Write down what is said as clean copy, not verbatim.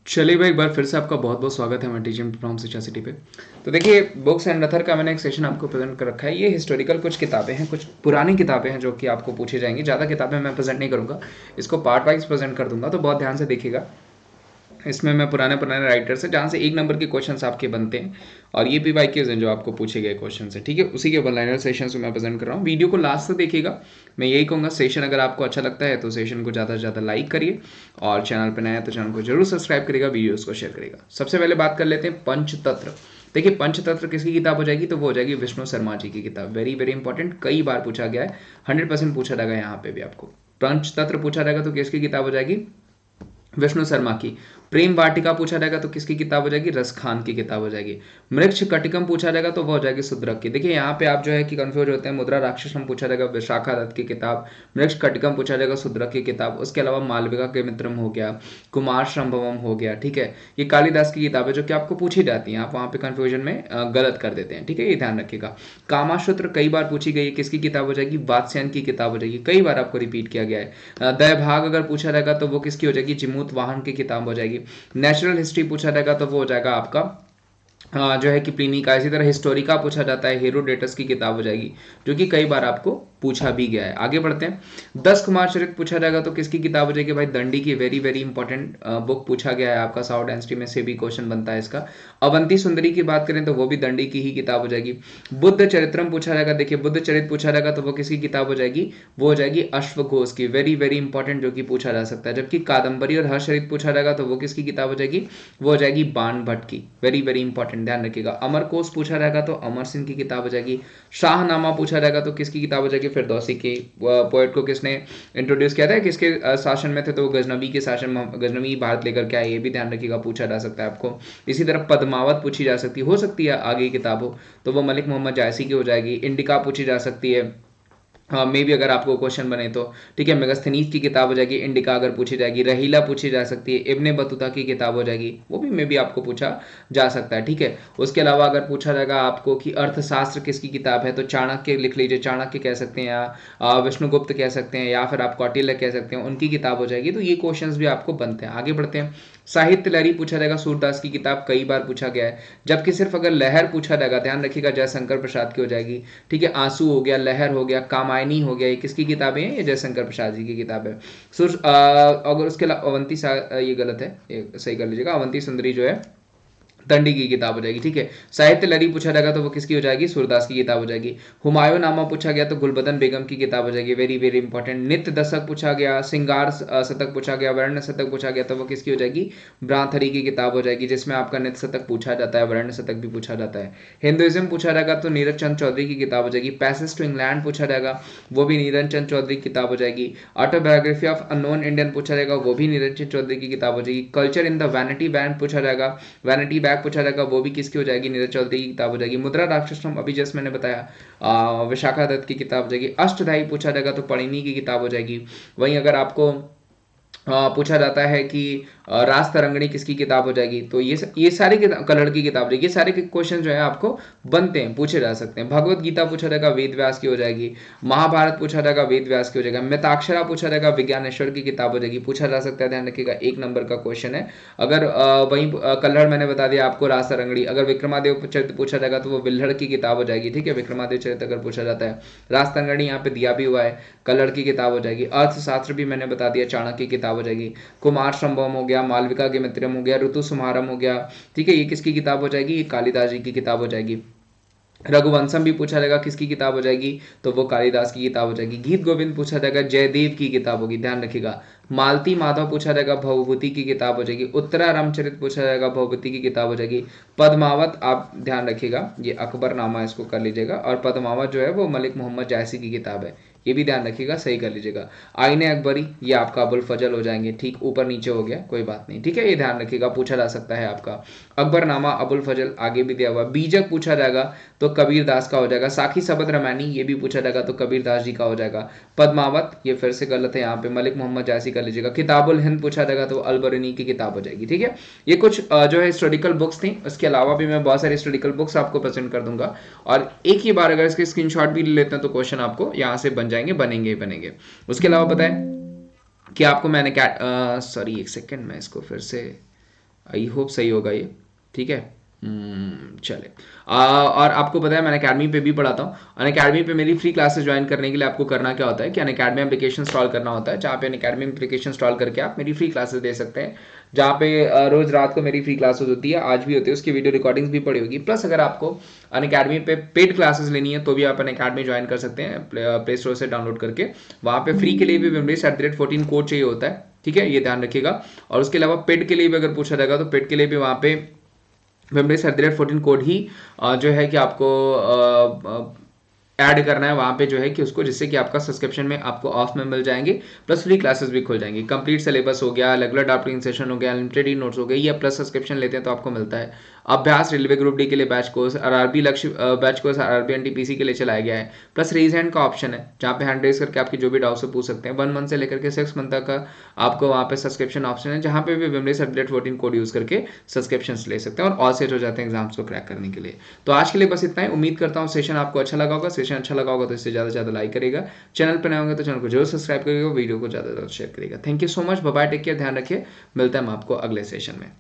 चलिए भाई, एक बार फिर से आपका बहुत बहुत स्वागत है हमारे टीचिंग प्लेटफॉर्म शिक्षा सिटी पे। तो देखिए, बुक्स एंड अथर का मैंने एक सेशन आपको प्रेजेंट कर रखा है। ये हिस्टोरिकल कुछ किताबें हैं, कुछ पुरानी किताबें हैं जो कि आपको पूछी जाएंगी। ज़्यादा किताबें मैं प्रेजेंट नहीं करूँगा, इसको पार्ट वाइज प्रेजेंट कर दूंगा, तो बहुत ध्यान से देखिएगा। इसमें मैं पुराने पुराने राइटर से जहाँ से 1 नंबर के क्वेश्चंस आपके बनते हैं, और ये PYQs हैं जो आपको पूछे गए क्वेश्चन है, ठीक है। उसी के वन लाइनर सेशन में मैं प्रेजेंट कर रहा हूँ। वीडियो को लास्ट तक देखिएगा। मैं यही कहूँगा, सेशन अगर आपको अच्छा लगता है तो सेशन को ज़्यादा से ज़्यादा लाइक करिए, और चैनल पर नया है तो चैनल को जरूर सब्सक्राइब करिएगा, वीडियोस को शेयर करिएगा। सबसे पहले बात कर लेते हैं पंचतंत्र। देखिए, पंचतंत्र किसकी किताब हो जाएगी, तो वो हो जाएगी विष्णु शर्मा जी की किताब। वेरी वेरी इंपॉर्टेंट, कई बार पूछा गया है, 100% पूछा जाएगा यहाँ पे भी आपको। पंचतंत्र पूछा जाएगा तो किसकी किताब हो जाएगी, विष्णु शर्मा की। प्रेम वाटिका पूछा जाएगा तो किसकी किताब हो जाएगी, रस खान की किताब हो जाएगी। मृक्ष कटिकम पूछा जाएगा तो वो हो जाएगी शुद्रक की। देखिए यहाँ पे आप जो है कि कंफ्यूज होते हैं। मुद्रा राक्षसम पूछा जाएगा विशाखा दत्त की किताब, मृक्ष कटिकम पूछा जाएगा शुद्रक की किताब। उसके अलावा मालविका के मित्रम हो गया, कुमार संभवम हो गया, ठीक है। ये कालिदास की किताब है जो कि आपको पूछी जाती है, आप वहाँ पे कंफ्यूजन में गलत कर देते हैं, ठीक है, ये ध्यान रखिएगा। कामासूत्र कई बार पूछी गई है, किसकी किताब हो जाएगी, वात्स्यन की किताब हो जाएगी। कई बार आपको रिपीट किया गया है। दयभाग अगर पूछा जाएगा तो वो किसकी हो जाएगी, जिमूत वाहन की किताब हो जाएगी। नेचुरल हिस्ट्री पूछा जाएगा तो वो हो जाएगा आपका जो है कि प्लिनी का। इसी तरह हिस्टोरिका पूछा जाता है, हेरोडेटस की किताब हो जाएगी, जो कि कई बार आपको पूछा भी गया है। आगे बढ़ते हैं। 10 कुमार चरित पूछा जाएगा तो किसकी किताब हो जाएगी भाई, दंडी की। वेरी वेरी इंपॉर्टेंट बुक पूछा गया है आपका, साउथ डेंसिटी में से भी क्वेश्चन बनता है इसका। अवंती सुंदरी की बात करें तो वो भी दंडी की ही किताब हो जाएगी। बुद्ध चरित्रम पूछा जाएगा, देखिए बुद्ध चरित पूछा जाएगा तो वो किसकी किताब हो जाएगी, वो हो जाएगी अश्वघोष की। वेरी वेरी इंपॉर्टेंट, जो कि पूछा जा सकता है। जबकि कादम्बरी और हर्षचरित पूछा जाएगा तो वो किसकी किताब हो जाएगी, वो हो जाएगी बाण भट्ट की। वेरी वेरी इंपॉर्टेंट, ध्यान रखिएगा। अमरकोश पूछा जाएगा तो अमर सिंह की किताब हो जाएगी। शाहनामा पूछा जाएगा तो किसकी किताब हो जाएगी, फिरदौसी की। पोएट को किसने इंट्रोड्यूस किया था, किसके शासन में थे, तो गजनबी के शासन में, गजनबी भारत लेकर के आए, ये भी ध्यान रखिएगा, पूछा जा सकता है आपको। इसी तरह पद्मावत पूछी जा सकती हो सकती है आगे की किताब हो तो वो मलिक मोहम्मद जायसी की हो जाएगी। इंडिका पूछी जा सकती है, हाँ मे भी अगर आपको क्वेश्चन बने तो, ठीक है। मेगास्थनीज की किताब हो जाएगी। इंडिका अगर पूछी जाएगी। रहीला पूछी जा सकती है। इब्ने बतूता की किताब हो जाएगी, वो भी मे भी आपको पूछा जा सकता है, ठीक है। उसके अलावा अगर पूछा जाएगा आपको कि अर्थशास्त्र किसकी किताब है, तो चाणक्य लिख लीजिए, चाणक्य कह सकते हैं, या विष्णुगुप्त कह सकते हैं, या फिर आप कौटिल्य कह सकते हैं, उनकी किताब हो जाएगी। तो ये क्वेश्चन भी आपको बनते हैं। आगे बढ़ते हैं। साहित्य लहरी पूछा जाएगा, सूरदास की किताब, कई बार पूछा गया है। जबकि सिर्फ अगर लहर पूछा जाएगा, ध्यान रखिएगा, जयशंकर प्रसाद की हो जाएगी, ठीक है। आंसू हो गया, लहर हो गया, कामायनी हो गया, ये किसकी किताबें हैं, ये जयशंकर प्रसाद जी की किताब है। अगर उसके अलावा ये गलत है, ये सही कर लीजिएगा। अवंती सुंदरी जो है दंडी की किताब हो जाएगी, ठीक है। साहित्य लहरी पूछा जाएगा तो वो किसकी हो जाएगी, सूरदास की किताब हो जाएगी। हुमायूं नामा पूछा गया तो गुलबदन बेगम की किताब हो जाएगी। Very very important. नित्य दशक पूछा गया, सिंगार शतक पूछा गया, वर्ण शतक पूछा गया तो वो किसकी हो जाएगी, भ्रांथरी की किताब हो जाएगी, जिसमें आपका नित्य शतक पूछा जाता है, वर्ण शतक भी पूछा जाता है। हिंदुइज्म पूछा जाएगा तो नीरज चंद चौधरी की किताब हो जाएगी। पैसेज टू इंग्लैंड पूछा जाएगा, वो भी नीरज चंद चौधरी की किताब हो जाएगी। ऑटोबायोग्राफी ऑफ अननोन इंडियन पूछा जाएगा, वो भी नीरज चंद चौधरी की किताब हो जाएगी। Culture in the vanity van पूछा जाएगा, वैनिटी बैग पूछा जाएगा, वो भी किसकी हो जाएगी, नीरज चौधरी की किताब हो जाएगी। मुद्रा राक्षसम अभी जस्ट मैंने बताया, विशाखा दत्त की किताब हो जाएगी। अष्टधाई पूछा जाएगा तो पढ़िनी की किताब हो जाएगी। वहीं अगर आपको पूछा जाता है कि रास तरंगणी किसकी किताब हो जाएगी, तो ये सारे कलर की किताब ये सारे क्वेश्चन जो है आपको बनते हैं, पूछे जा सकते हैं। भगवत गीता पूछा जाएगा, वेद व्यास की हो जाएगी। महाभारत पूछा जाएगा, वेद व्यास की हो जाएगा। मिताक्षरा पूछा जाएगा, विज्ञानेश्वर की किताब हो जाएगी, पूछा जा सकता है, ध्यान रखिएगा, 1 नंबर का क्वेश्चन है। अगर वहीं कलर मैंने बता दिया आपको, रास तरंगणी। अगर विक्रमादेव चरित्र पूछा जाएगा तो वो विल्हड़ की किताब हो जाएगी, ठीक है। विक्रमादेव चरित्र अगर पूछा जाता है, रास तरंगणी यहाँ पे दिया भी हुआ है, कलर की किताब हो जाएगी। अर्थशास्त्र भी मैंने बता दिया, चाणक्य की किताब हो जाएगी। कुमार संभवम हो गया, मालविका के मित्रम हो गया, ऋतु समारम हो गया, ठीक है, ये किसकी किताब हो जाएगी, ये कालिदास जी की किताब हो जाएगी। रघुवंशम भी पूछा जाएगा, किसकी किताब हो जाएगी, तो वो कालिदास की किताब हो जाएगी। गीत गोविंद पूछा जाएगा, जयदेव की किताब होगी, ध्यान रखिएगा। मालती माधव पूछा जाएगा, भवभूति की किताब हो जाएगी। उत्तरा रामचरित पूछा जाएगा, भवभूति की किताब हो जाएगी। पद्मावत आप ध्यान रखिएगा, ये अकबरनामा इसको कर लीजिएगा, और पद्मावत जो है वो मलिक मोहम्मद जायसी की किताब है, ये भी ध्यान रखिएगा, सही कर लीजिएगा। आईने अकबरी ये आपका अबुल फजल हो जाएंगे, ठीक, ऊपर नीचे हो गया कोई बात नहीं, ठीक है, ये ध्यान रखिएगा, पूछा जा सकता है आपका। अकबरनामा, अबुल फजल आगे भी दिया हुआ। बीजक पूछा जाएगा तो कबीरदास का हो जाएगा। साखी सबद रामायणी ये भी पूछा जाएगा तो कबीरदास जी का हो जाएगा। पद्मावत ये फिर से गलत है, यहाँ पे मलिक मोहम्मद जायसी कर लीजिएगा। किताबुल हिंद पूछा जाएगा तो अलबरनी की किताब हो जाएगी, ठीक है। ये कुछ जो है हिस्टोरिकल बुक्स थी, उसके अलावा भी मैं बहुत सारी हिस्टोरिकल बुक्स आपको प्रेजेंट कर दूंगा, और एक ही बार अगर इसके स्क्रीनशॉट भी ले लेते हैं तो क्वेश्चन आपको यहाँ से बन जाएंगे, बनेंगे ही बनेंगे। उसके अलावा बताएं कि आपको मैंने क्या, सॉरी एक सेकेंड, मैं इसको फिर से आई होप सही होगा ये, ठीक है। चले। और आपको पता है मैं अकेडमी पे भी पढ़ाता हूँ। अनअकैडमी पे मेरी फ्री क्लासेस ज्वाइन करने के लिए आपको करना क्या होता है कि अनअकैडमी एप्लीकेशन इंस्टॉल करना होता है, जहाँ पे अनअकैडमी एप्लीकेशन इंस्टॉल करके आप मेरी फ्री क्लासेस दे सकते हैं, जहाँ पे रोज रात को मेरी फ्री क्लासेस होती है, आज भी होती है, उसकी वीडियो रिकॉर्डिंग्स भी पड़ी होगी। प्लस अगर आपको अनअकैडमी पे पेड क्लासेस लेनी है तो भी आप अनअकैडमी ज्वाइन कर सकते हैं प्ले स्टोर से डाउनलोड करके। वहाँ पे फ्री के लिए भी memories@14 कोड चाहिए होता है, ठीक है, ये ध्यान रखिएगा। और उसके अलावा पेड के लिए भी अगर पूछा जाएगा तो पेड के लिए भी वहाँ पे memories@14 कोड ही जो है कि आपको ऐड करना है वहाँ पे, जो है कि उसको, जिससे कि आपका सब्सक्रिप्शन में आपको ऑफ में मिल जाएंगे, प्लस फ्री क्लासेस भी खुल जाएंगी। कंप्लीट सिलेबस हो गया, रेगुलर ड्राफ्टिंग सेशन हो गया, लिमिटेड ई नोट्स हो गए, या प्लस सब्सक्रिप्शन लेते हैं तो आपको मिलता है। अभ्यास रेलवे ग्रुप डी के लिए बैच कोर्स, आरआरबी लक्ष्य बैच कोर्स आरआरबी एनटीपीसी के लिए चलाया गया है। प्लस रेज हैंड का ऑप्शन है, जहाँ पे हैंड रेज करके आपकी जो भी डाउट्स से पूछ सकते हैं। 1 मंथ से लेकर के 6 मंथ तक का आपको वहाँ पे सब्सक्रिप्शन ऑप्शन है, जहाँ पे भी memories@14 कोड यूज करके सब्सक्रिप्शन ले सकते हैं और ऑल सेट हो जाते हैं एग्जाम्स को क्रैक करने के लिए। तो आज के लिए बस इतना ही। उम्मीद करता हूँ सेशन आपको अच्छा लगा होगा। सेशन अच्छा लगा होगा तो इससे ज़्यादा से ज़्यादा लाइक करेगा, चैनल पर नए होंगे तो चैनल को जरूर सब्सक्राइब करिएगा, वीडियो को ज़्यादा से ज़्यादा शेयर करिएगा। Thank you so much, bye bye, take care, ध्यान रखिए, मिलता है हम आपको अगले सेशन में।